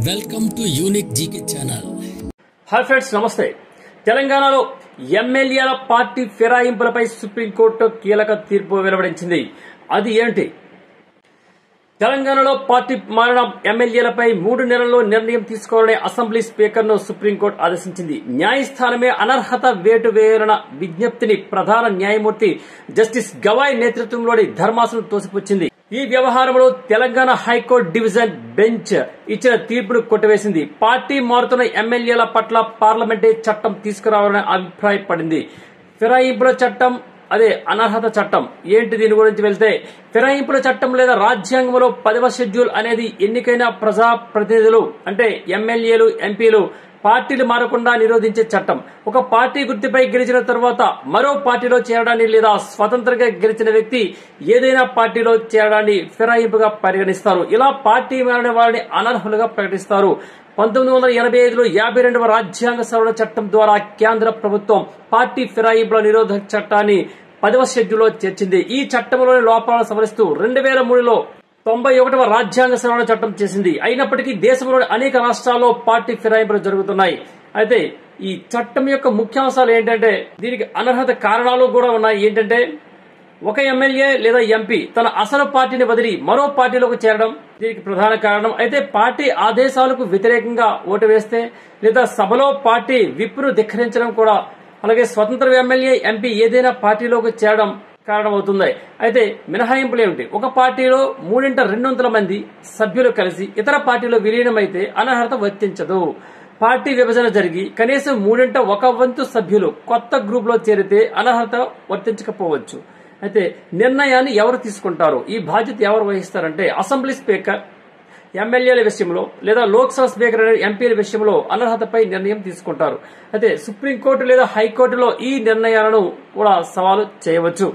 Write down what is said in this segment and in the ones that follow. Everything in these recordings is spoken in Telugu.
Welcome to unique GK channel. Hi friends, నమస్తే. తెలంగాణలో ఎమ్మెల్యేల పార్టీ ఫిరాయింపులపై సుప్రీంకోర్టు కీలక తీర్పు వెలువడించింది. అది ఏంటి? తెలంగాణలో పార్టీ మారిన ఎమ్మెల్యేలపై 3 నెలల్లో నిర్ణయం తీసుకోవాలని అసెంబ్లీ స్పీకర్ను సుప్రీంకోర్టు ఆదేశించింది. న్యాయస్థానమే అనర్హత వేటు వేయాలన్న విజ్ఞప్తిని ప్రధాన న్యాయమూర్తి జస్టిస్ గవాయ్ నేతృత్వంలోని ధర్మాసనం తోసిపుచ్చింది. ఈ వ్యవహారంలో తెలంగాణ హైకోర్టు డివిజన్ బెంచ్ ఇచ్చిన తీర్పును కొట్టివేసింది. పార్టీ మారుతున్న ఎమ్మెల్యేల పట్ల పార్లమెంటే చట్టం తీసుకురావాలని అభిప్రాయపడింది. ఫిరాయింపుల చట్టం, అదే అనర్హత చట్టం ఏంటి? దీని గురించి వెళ్తే, ఫిరాయింపుల చట్టం లేదా రాజ్యాంగంలో 10వ షెడ్యూల్ అనేది ఎన్నికైన ప్రజాప్రతినిధులు అంటే ఎమ్మెల్యేలు, ఎంపీలు పార్టీలు మారకుండా నిరోధించే చట్టం. ఒక పార్టీ గుర్తుపై గెలిచిన తర్వాత మరో పార్టీలో చేరడాన్ని లేదా స్వతంత్రంగా గెలిచిన వ్యక్తి ఏదైనా పార్టీలో చేరడాన్ని ఫిరాయింపుగా పరిగణిస్తారు. ఇలా పార్టీ మారిన వారిని అనర్హులుగా ప్రకటిస్తారు. 1985లో 52వ రాజ్యాంగ సవరణ చట్టం ద్వారా కేంద్ర ప్రభుత్వం పార్టీ ఫిరాయింపుల నిరోధక చట్టాన్ని 10వ షెడ్యూల్లో చేర్చింది. ఈ చట్టంలోని లోపాలను సవరిస్తూ 2003లో 91వ రాజ్యాంగ సవరణ చట్టం చేసింది. అయినప్పటికీ దేశంలోని అనేక రాష్ట్రాల్లో పార్టీ ఫిరాయింపులు జరుగుతున్నాయి. అయితే ఈ చట్టం యొక్క ముఖ్యాంశాలు ఏంటంటే, దీనికి అనర్హత కారణాలు కూడా ఉన్నాయి. ఏంటంటే, ఒక ఎమ్మెల్యే లేదా ఎంపీ తన అసలు పార్టీని వదిలి మరో పార్టీలోకి చేరడం దీనికి ప్రధాన కారణం. అయితే పార్టీ ఆదేశాలకు వ్యతిరేకంగా ఓటు వేస్తే లేదా సభలో పార్టీ విప్ను ధిక్కరించడం కూడా, అలాగే స్వతంత్ర ఎమ్మెల్యే, ఎంపీ ఏదైనా పార్టీలోకి చేరడం కారణమవుతుంది. అయితే మినహాయింపులు ఏమిటి? ఒక పార్టీలో 3/200 మంది సభ్యులు కలిసి ఇతర పార్టీలో విలీనమైతే అనర్హత వర్తించదు. పార్టీ విభజన జరిగి కనీసం 1/3 సభ్యులు కొత్త గ్రూప్ లో చేరితే అనర్హత వర్తించకపోవచ్చు. అయితే నిర్ణయాన్ని ఎవరు తీసుకుంటారు? ఈ బాధ్యత ఎవరు వహిస్తారంటే, అసెంబ్లీ స్పీకర్ ఎమ్మెల్యేల విషయంలో లేదా లోక్సభ స్పీకర్ ఎంపీల విషయంలో అనర్హతపై నిర్ణయం తీసుకుంటారు. అయితే సుప్రీంకోర్టు లేదా హైకోర్టులో ఈ నిర్ణయాలను కూడా సవాలు చేయవచ్చు.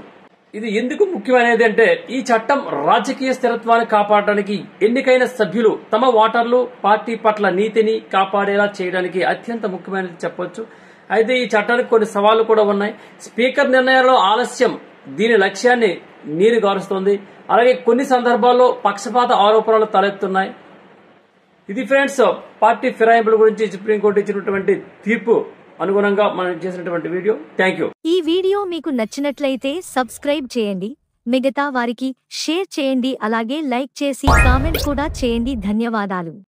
ఇది ఎందుకు ముఖ్యమైనది అంటే, ఈ చట్టం రాజకీయ స్థిరత్వాన్ని కాపాడడానికి, ఎన్నికైన సభ్యులు తమ ఓటర్లు పార్టీ పట్ల నీతిని కాపాడేలా చేయడానికి అత్యంత ముఖ్యమైనది చెప్పొచ్చు. అయితే ఈ చట్టానికి కొన్ని సవాళ్లు కూడా ఉన్నాయి. స్పీకర్ నిర్ణయాలలో ఆలస్యం దీని లక్ష్యాన్ని నీరుగారుస్తోంది. అలాగే కొన్ని సందర్భాల్లో పక్షపాత ఆరోపణలు తలెత్తున్నాయి. ఇది ఫ్రెండ్స్, పార్టీ ఫిరాయింపుల గురించి సుప్రీంకోర్టు ఇచ్చినటువంటి తీర్పు అనుగుణంగా మనం చేసినటువంటి వీడియో. Thank you. ఈ వీడియో మీకు నచ్చినట్లయితే సబ్స్క్రైబ్ చేయండి, మిగతా వారికి షేర్ చేయండి, అలాగే లైక్ చేసి కామెంట్ కూడా చేయండి. ధన్యవాదాలు.